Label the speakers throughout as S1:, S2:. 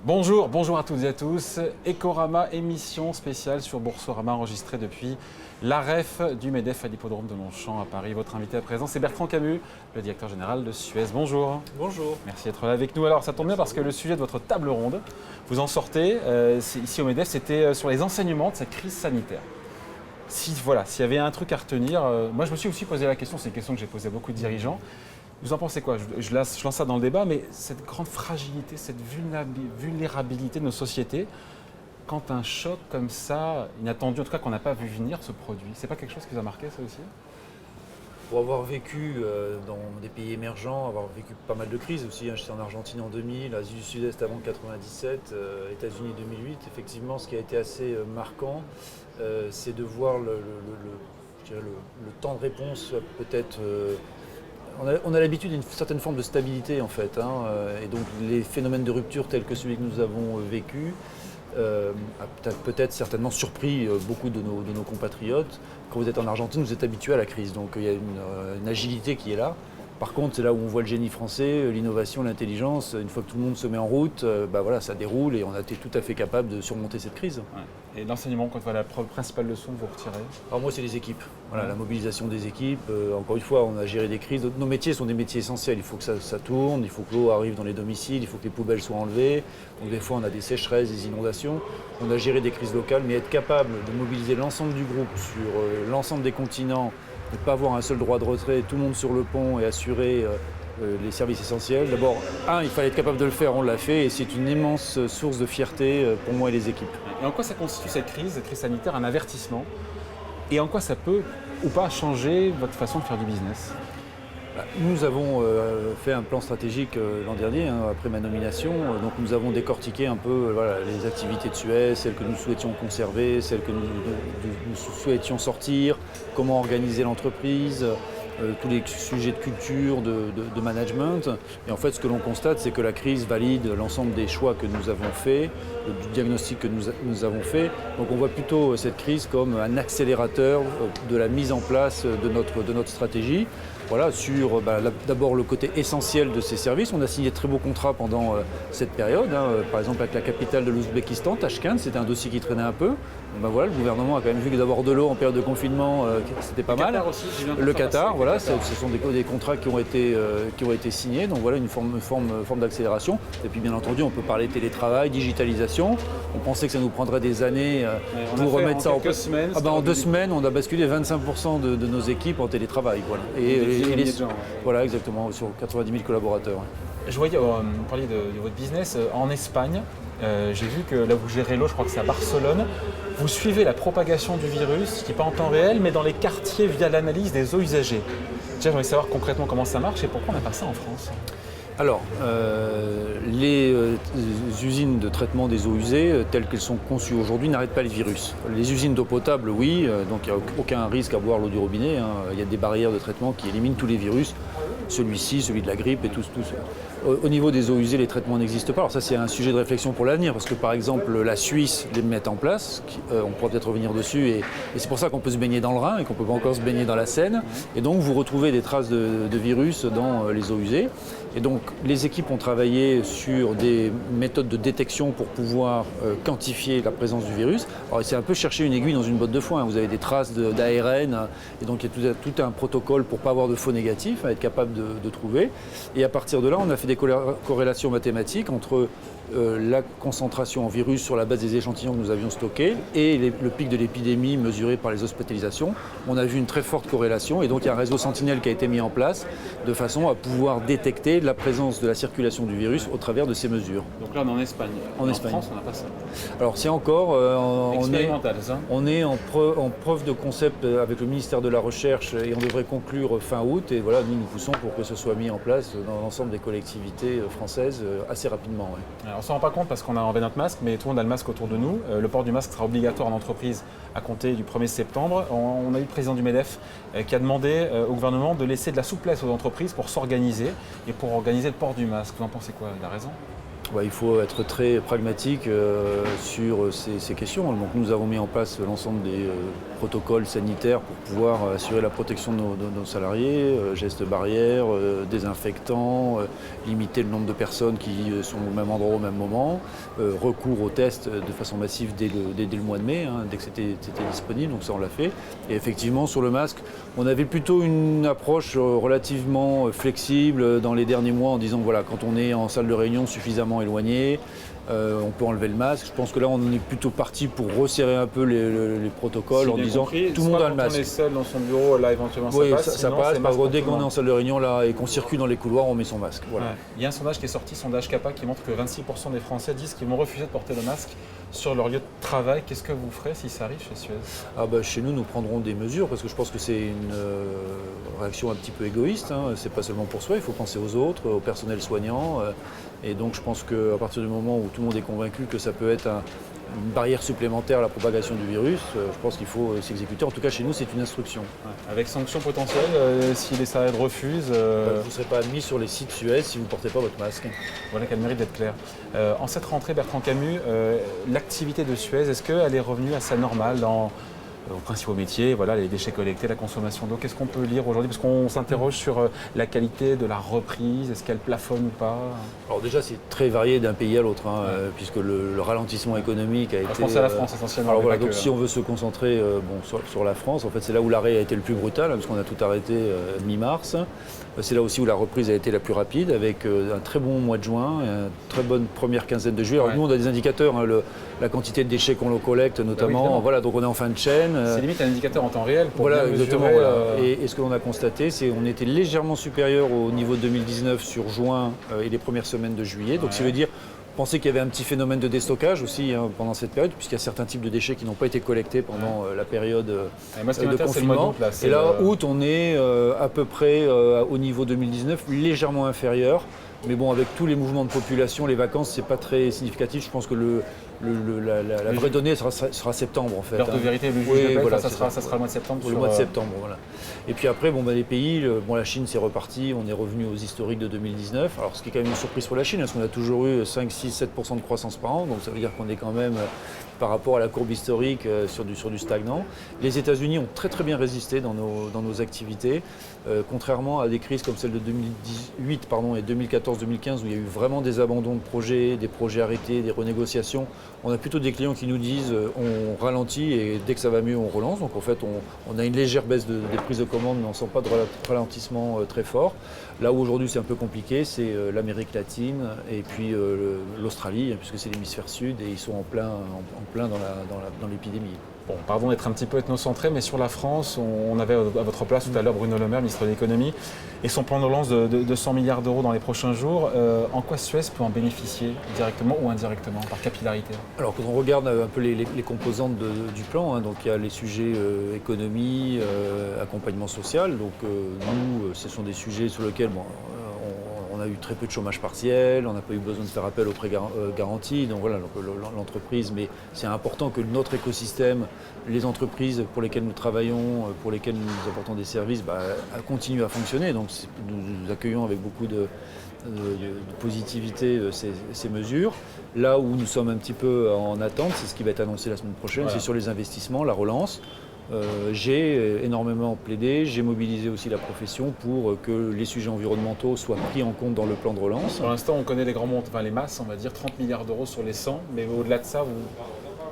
S1: Bonjour à toutes et à tous. Ecorama, émission spéciale sur Boursorama enregistrée depuis l'AREF du MEDEF à l'hippodrome de Longchamp à Paris. Votre invité à présent, c'est Bertrand Camus, le directeur général de Suez. Bonjour.
S2: Bonjour.
S1: Merci d'être là avec nous. Alors ça tombe bien parce que le sujet de votre table ronde, vous en sortez, ici au MEDEF, c'était sur les enseignements de cette crise sanitaire. S'il y avait un truc à retenir, moi je me suis aussi posé la question, c'est une question que j'ai posée à beaucoup de dirigeants. Vous en pensez quoi? Je lance ça dans le débat, mais cette grande fragilité, cette vulnérabilité de nos sociétés, quand un choc comme ça, inattendu, en tout cas qu'on n'a pas vu venir, se produit, c'est pas quelque chose qui vous a marqué ça aussi?
S2: Pour avoir vécu dans des pays émergents, avoir vécu pas mal de crises aussi, j'étais en Argentine en 2000, Asie du Sud-Est avant 97, États-Unis 2008, effectivement ce qui a été assez marquant, c'est de voir le temps de réponse peut-être... On a l'habitude d'une certaine forme de stabilité en fait, et donc les phénomènes de rupture tels que celui que nous avons vécu a peut-être certainement surpris beaucoup de nos compatriotes. Quand vous êtes en Argentine, vous êtes habitué à la crise, donc il y a une agilité qui est là. Par contre, c'est là où on voit le génie français, l'innovation, l'intelligence. Une fois que tout le monde se met en route, ça déroule et on a été tout à fait capable de surmonter cette crise.
S1: Ouais. Et l'enseignement, la principale leçon que vous retirez?
S2: Alors moi, c'est les équipes. Voilà, la mobilisation des équipes. Encore une fois, on a géré des crises. Nos métiers sont des métiers essentiels. Il faut que ça tourne, il faut que l'eau arrive dans les domiciles, il faut que les poubelles soient enlevées. Donc des fois, on a des sécheresses, des inondations. On a géré des crises locales, mais être capable de mobiliser l'ensemble du groupe sur l'ensemble des continents, ne pas avoir un seul droit de retrait, tout le monde sur le pont et assurer les services essentiels. D'abord, il fallait être capable de le faire, on l'a fait et c'est une immense source de fierté pour moi et les équipes.
S1: Et en quoi ça constitue cette crise sanitaire, un avertissement? Et en quoi ça peut ou pas changer votre façon de faire du business?
S2: Nous avons fait un plan stratégique l'an dernier, après ma nomination. Donc nous avons décortiqué un peu les activités de Suez, celles que nous souhaitions conserver, celles que nous souhaitions sortir, comment organiser l'entreprise, tous les sujets de culture, de management. Et en fait, ce que l'on constate, c'est que la crise valide l'ensemble des choix que nous avons faits, du diagnostic que nous avons fait. Donc on voit plutôt cette crise comme un accélérateur de la mise en place de notre stratégie. Voilà, sur d'abord le côté essentiel de ces services. On a signé de très beaux contrats pendant cette période. Par exemple, avec la capitale de l'Ouzbékistan, Tachkent, c'était un dossier qui traînait un peu. Le gouvernement a quand même vu que d'avoir de l'eau en période de confinement, c'était pas mal.
S1: Aussi,
S2: le Qatar, voilà, ce sont des contrats qui ont été signés. Donc voilà, une forme d'accélération. Et puis bien entendu, on peut parler télétravail, digitalisation. On pensait que ça nous prendrait des années pour remettre ça en place. En 2 semaines, on a basculé 25% de nos équipes en télétravail. Voilà. Voilà, exactement, sur 90 000 collaborateurs.
S1: Je voyais, vous parliez de votre business en Espagne. J'ai vu que là, vous gérez l'eau, je crois que c'est à Barcelone. Vous suivez la propagation du virus, qui n'est pas en temps réel, mais dans les quartiers via l'analyse des eaux usagées. Déjà, j'aimerais savoir concrètement comment ça marche et pourquoi on n'a pas ça en France.
S2: Alors, les usines de traitement des eaux usées, telles qu'elles sont conçues aujourd'hui, n'arrêtent pas le virus. Les usines d'eau potable, oui, donc il n'y a aucun risque à boire l'eau du robinet. Il y a des barrières de traitement qui éliminent tous les virus, celui-ci, celui de la grippe et tout. Au niveau des eaux usées, les traitements n'existent pas. Alors ça, c'est un sujet de réflexion pour l'avenir, parce que par exemple, la Suisse les met en place. On pourra peut-être revenir dessus, et c'est pour ça qu'on peut se baigner dans le Rhin et qu'on ne peut pas encore se baigner dans la Seine. Et donc, vous retrouvez des traces de virus dans les eaux usées. Et donc, les équipes ont travaillé sur des méthodes de détection pour pouvoir quantifier la présence du virus. Alors, c'est un peu chercher une aiguille dans une botte de foin. Vous avez des traces d'ARN, et donc il y a tout un protocole pour ne pas avoir de faux négatifs, à être capable de trouver. Et à partir de là, on a fait des corrélations mathématiques entre la concentration en virus sur la base des échantillons que nous avions stockés et le pic de l'épidémie mesuré par les hospitalisations. On a vu une très forte corrélation et donc il y a un réseau Sentinelle qui a été mis en place de façon à pouvoir détecter la présence de la circulation du virus au travers de ces mesures.
S1: Donc là on est en Espagne. En France on n'a pas ça.
S2: Alors c'est encore, on est en preuve de concept avec le ministère de la Recherche et on devrait conclure fin août et voilà, nous poussons pour que ce soit mis en place dans l'ensemble des collectivités françaises assez rapidement. Ouais.
S1: Alors, on ne s'en rend pas compte parce qu'on a enlevé notre masque, mais tout le monde a le masque autour de nous. Le port du masque sera obligatoire en entreprise à compter du 1er septembre. On a eu le président du MEDEF qui a demandé au gouvernement de laisser de la souplesse aux entreprises pour s'organiser et pour organiser le port du masque. Vous en pensez quoi? Il a raison?
S2: Il faut être très pragmatique sur ces questions. Donc nous avons mis en place l'ensemble des protocoles sanitaires pour pouvoir assurer la protection de nos salariés, gestes barrières, désinfectants, limiter le nombre de personnes qui sont au même endroit au même moment, recours aux tests de façon massive dès le mois de mai, dès que c'était disponible, donc ça on l'a fait. Et effectivement sur le masque, on avait plutôt une approche relativement flexible dans les derniers mois en disant voilà, quand on est en salle de réunion suffisamment éloigné, on peut enlever le masque. Je pense que là on est plutôt parti pour resserrer un peu les protocoles en disant tout le monde a le masque.
S1: Quand on est seul dans son bureau, là éventuellement ça passe.
S2: Ça passe. Dès qu'on est en salle de réunion là, et qu'on circule dans les couloirs, on met son masque. Voilà.
S1: Ouais. Il y a un sondage qui est sorti, sondage CAPA, qui montre que 26% des Français disent qu'ils vont refuser de porter le masque sur leur lieu de travail. Qu'est-ce que vous ferez si ça arrive chez Suez?
S2: Chez nous prendrons des mesures parce que je pense que c'est une réaction un petit peu égoïste. C'est pas seulement pour soi, il faut penser aux autres, au personnel soignant. Et donc je pense qu'à partir du moment où tout le monde est convaincu que ça peut être une barrière supplémentaire à la propagation du virus, je pense qu'il faut s'exécuter. En tout cas, chez nous, c'est une instruction.
S1: Ouais. Avec sanctions potentielles, si les salariés refusent...
S2: Vous ne serez pas admis sur les sites Suez si vous ne portez pas votre masque.
S1: Voilà qu'elle mérite d'être claire. En cette rentrée, Bertrand Camus, l'activité de Suez, est-ce qu'elle est revenue à sa normale aux principaux métiers, voilà, les déchets collectés, la consommation d'eau? Qu'est-ce qu'on peut lire aujourd'hui? Parce qu'on s'interroge sur la qualité de la reprise, est-ce qu'elle plafonne ou pas?
S2: Alors déjà, c'est très varié d'un pays à l'autre, puisque le ralentissement économique a été...
S1: Je pense à la France essentiellement.
S2: Alors voilà, donc si on veut se concentrer sur la France, en fait c'est là où l'arrêt a été le plus brutal, parce qu'on a tout arrêté mi-mars. C'est là aussi où la reprise a été la plus rapide, avec un très bon mois de juin, une très bonne première quinzaine de juillet. Alors nous, on a des indicateurs, la quantité de déchets qu'on collecte notamment. Voilà, donc on est en fin de chaîne.
S1: C'est limite un indicateur en temps réel pour
S2: voilà,
S1: bien
S2: exactement.
S1: mesurer,
S2: Et ce que l'on a constaté, c'est qu'on était légèrement supérieur au niveau de 2019 sur juin et les premières semaines de juillet. Donc ça veut dire penser qu'il y avait un petit phénomène de déstockage aussi pendant cette période, puisqu'il y a certains types de déchets qui n'ont pas été collectés pendant la période de confinement. Et là, août, on est à peu près au niveau 2019, légèrement inférieur. Mais bon, avec tous les mouvements de population, les vacances, c'est pas très significatif. Je pense que la vraie donnée sera septembre en fait.
S1: L'heure de vérité, le juge voilà, ça sera le mois de septembre.
S2: Le mois de septembre, voilà. Et puis après, les pays, la Chine c'est reparti, on est revenu aux historiques de 2019. Alors ce qui est quand même une surprise pour la Chine, parce qu'on a toujours eu 5, 6, 7% de croissance par an, donc ça veut dire qu'on est quand même, par rapport à la courbe historique, sur du stagnant. Les États-Unis ont très très bien résisté dans nos activités, contrairement à des crises comme celle de 2018 et 2014-2015 où il y a eu vraiment des abandons de projets, des projets arrêtés, des renégociations. On a plutôt des clients qui nous disent on ralentit et dès que ça va mieux on relance. Donc en fait on a une légère baisse des prises de commandes mais on ne sent pas de ralentissement très fort. Là où aujourd'hui c'est un peu compliqué, c'est l'Amérique latine et puis l'Australie, puisque c'est l'hémisphère sud et ils sont en plein dans l'épidémie.
S1: Bon, pardon d'être un petit peu ethnocentré, mais sur la France, on avait à votre place tout à l'heure Bruno Le Maire, ministre de l'économie, et son plan de relance de 100 milliards d'euros dans les prochains jours. En quoi Suez peut en bénéficier, directement ou indirectement, par capillarité?
S2: Alors quand on regarde un peu les composantes du plan, donc il y a les sujets économie, accompagnement social. Donc nous, ce sont des sujets sur lesquels on a eu très peu de chômage partiel, on n'a pas eu besoin de faire appel aux prêts garantis, donc voilà, l'entreprise, mais c'est important que notre écosystème, les entreprises pour lesquelles nous travaillons, pour lesquelles nous apportons des services, continuent à fonctionner. Donc nous accueillons avec beaucoup de positivité ces mesures. Là où nous sommes un petit peu en attente, c'est ce qui va être annoncé la semaine prochaine, voilà. C'est sur les investissements, la relance. J'ai énormément plaidé, j'ai mobilisé aussi la profession pour que les sujets environnementaux soient pris en compte dans le plan de relance.
S1: Pour l'instant, on connaît les grands montants, les masses, on va dire 30 milliards d'euros sur les 100, mais au-delà de ça,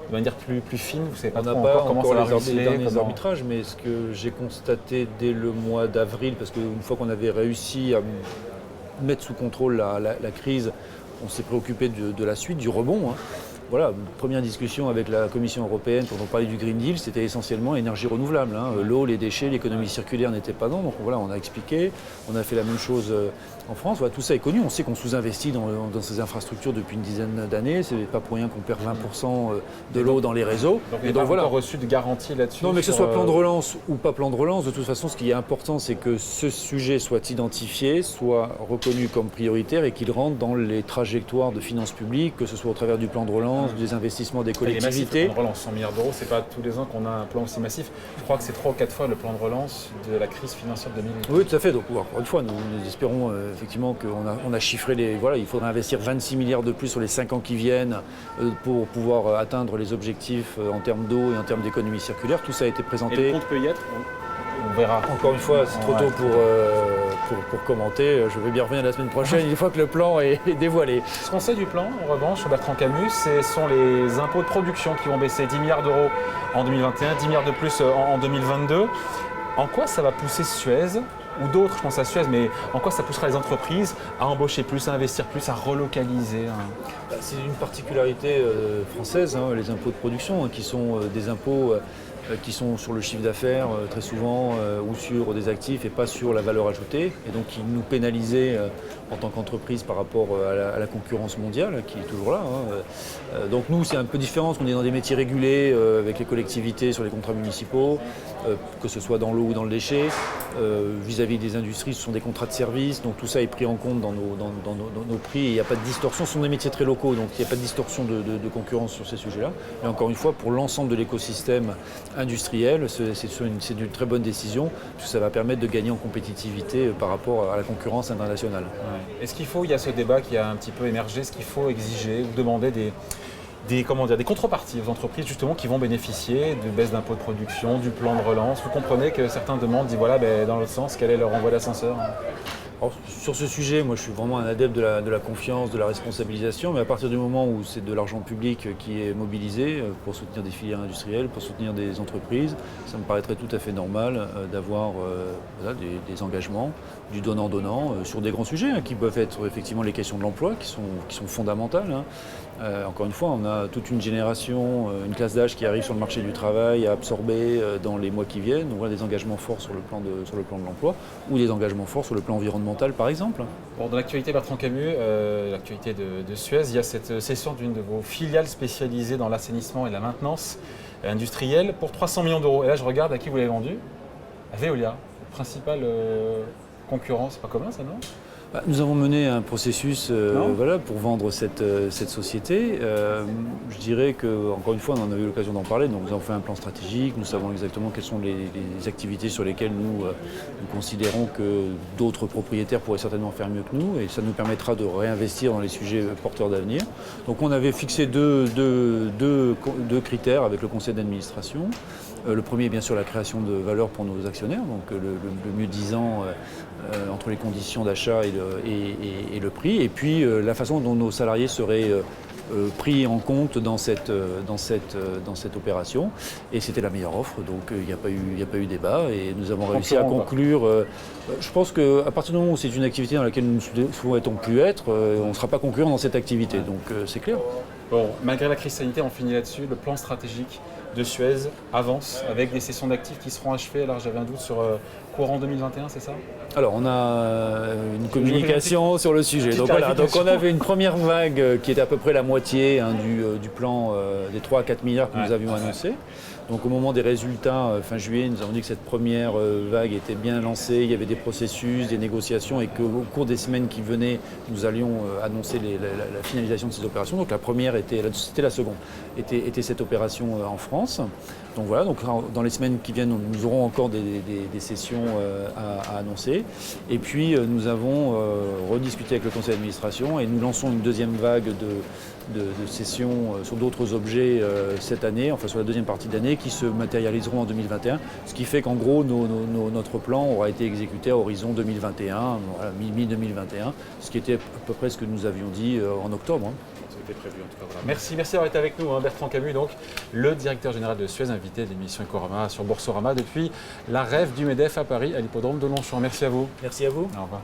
S1: de manière plus fine, vous ne savez pas trop encore comment ça va
S2: réussir. Les derniers arbitrages, mais ce que j'ai constaté dès le mois d'avril, parce qu'une fois qu'on avait réussi à mettre sous contrôle la crise, on s'est préoccupé de la suite, du rebond. Voilà, première discussion avec la Commission européenne quand on parlait du Green Deal, c'était essentiellement énergie renouvelable. L'eau, les déchets, l'économie circulaire n'étaient pas dedans. Donc voilà, on a expliqué, on a fait la même chose en France. Voilà, tout ça est connu, on sait qu'on sous-investit dans ces infrastructures depuis une dizaine d'années. C'est pas pour rien qu'on perd 20% de l'eau dans les réseaux.
S1: Donc il n'y a pas encore reçu de garantie là-dessus?
S2: Non, mais que ce soit plan de relance ou pas plan de relance, de toute façon, ce qui est important, c'est que ce sujet soit identifié, soit reconnu comme prioritaire et qu'il rentre dans les trajectoires de finances publiques, que ce soit au travers du plan de relance, relance, des investissements des collectivités.
S1: Le plan de relance, 100 milliards d'euros, c'est pas tous les ans qu'on a un plan aussi massif. Je crois que c'est 3 ou 4 fois le plan de relance de la crise financière de 2008.
S2: Oui, tout à fait. Donc, encore une fois, nous espérons effectivement qu'on a chiffré Voilà, il faudra investir 26 milliards de plus sur les 5 ans qui viennent pour pouvoir atteindre les objectifs en termes d'eau et en termes d'économie circulaire. Tout ça a été présenté.
S1: Et le compte peut y être, on verra.
S2: Encore une fois, c'est trop tôt pour commenter. Je vais bien revenir la semaine prochaine, une fois que le plan est dévoilé.
S1: Ce qu'on sait du plan, en revanche, Bertrand Camus, ce sont les impôts de production qui vont baisser 10 milliards d'euros en 2021, 10 milliards de plus en 2022. En quoi ça va pousser Suez, ou d'autres, je pense à Suez, mais en quoi ça poussera les entreprises à embaucher plus, à investir plus, à relocaliser
S2: C'est une particularité française, les impôts de production, qui sont des impôts qui sont sur le chiffre d'affaires très souvent ou sur des actifs et pas sur la valeur ajoutée, et donc qui nous pénalisaient en tant qu'entreprise par rapport à la concurrence mondiale qui est toujours là. Donc nous, c'est un peu différent parce qu'on est dans des métiers régulés avec les collectivités sur les contrats municipaux, que ce soit dans l'eau ou dans le déchet. Vis-à-vis des industries, ce sont des contrats de service, donc tout ça est pris en compte dans nos prix et il n'y a pas de distorsion. Ce sont des métiers très locaux, donc il n'y a pas de distorsion de concurrence sur ces sujets-là. Mais encore une fois, pour l'ensemble de l'écosystème industriel, c'est une très bonne décision, parce que ça va permettre de gagner en compétitivité par rapport à la concurrence internationale.
S1: Ouais. Est-ce qu'il faut, il y a ce débat qui a un petit peu émergé, est-ce qu'il faut exiger ou demander des contreparties aux entreprises justement qui vont bénéficier de baisse d'impôts de production, du plan de relance? Vous comprenez que certains demandent, disent voilà, dans l'autre sens, quel est leur envoi d'ascenseur?
S2: Alors, sur ce sujet, moi je suis vraiment un adepte de la confiance, de la responsabilisation, mais à partir du moment où c'est de l'argent public qui est mobilisé pour soutenir des filières industrielles, pour soutenir des entreprises, ça me paraîtrait tout à fait normal d'avoir des engagements, du donnant-donnant, sur des grands sujets qui peuvent être effectivement les questions de l'emploi, qui sont fondamentales. Encore une fois, on a toute une génération, une classe d'âge qui arrive sur le marché du travail à absorber dans les mois qui viennent. On voit des engagements forts sur le plan de l'emploi ou des engagements forts sur le plan environnemental, par exemple.
S1: Bon, dans l'actualité Bertrand Camus, l'actualité de Suez, il y a cette cession d'une de vos filiales spécialisées dans l'assainissement et la maintenance industrielle pour 300 millions d'euros. Et là, je regarde à qui vous l'avez vendu. À Veolia, le principal concurrent. C'est pas commun, ça, non?
S2: Nous avons mené un processus pour vendre cette société. Je dirais que, encore une fois, on en a eu l'occasion d'en parler, donc nous avons fait un plan stratégique, nous savons exactement quelles sont les activités sur lesquelles nous considérons que d'autres propriétaires pourraient certainement faire mieux que nous, et ça nous permettra de réinvestir dans les sujets porteurs d'avenir. Donc on avait fixé deux critères avec le conseil d'administration. Le premier est bien sûr la création de valeur pour nos actionnaires, donc le mieux disant entre les conditions d'achat et le prix, et puis la façon dont nos salariés seraient pris en compte dans cette opération. Et c'était la meilleure offre, donc il n'y a pas eu débat, et nous avons réussi à conclure. Je pense qu'à partir du moment où c'est une activité dans laquelle nous ne souhaitons plus être, on ne sera pas concurrent dans cette activité, donc c'est clair.
S1: Bon, malgré la crise sanitaire, on finit là-dessus. Le plan stratégique de Suez avance avec des cessions d'actifs qui seront achevées. Alors j'avais un doute sur courant 2021, c'est ça?
S2: Alors on a une communication sur le sujet. Donc on avait une première vague qui était à peu près la moitié du plan des 3 à 4 milliards que nous avions annoncé. Donc au moment des résultats, fin juillet, nous avons dit que cette première vague était bien lancée, il y avait des processus, des négociations, et qu'au cours des semaines qui venaient, nous allions annoncer la finalisation de ces opérations. Donc la première c'était la seconde, était cette opération en France. Donc voilà, donc dans les semaines qui viennent, nous aurons encore des sessions à annoncer. Et puis nous avons rediscuté avec le conseil d'administration et nous lançons une deuxième vague de sessions sur d'autres objets cette année, enfin sur la deuxième partie de l'année, qui se matérialiseront en 2021. Ce qui fait qu'en gros, notre plan aura été exécuté à horizon 2021, mi-2021, ce qui était à peu près ce que nous avions dit en octobre.
S1: C'était prévu en tout cas. Voilà. Merci d'avoir été avec nous, Bertrand Camus, donc le directeur général de Suez, invité de l'émission Ecorama sur Boursorama depuis la rêve du MEDEF à Paris, à l'hippodrome de Longchamp. Merci à vous.
S2: Merci à vous.
S1: Au revoir.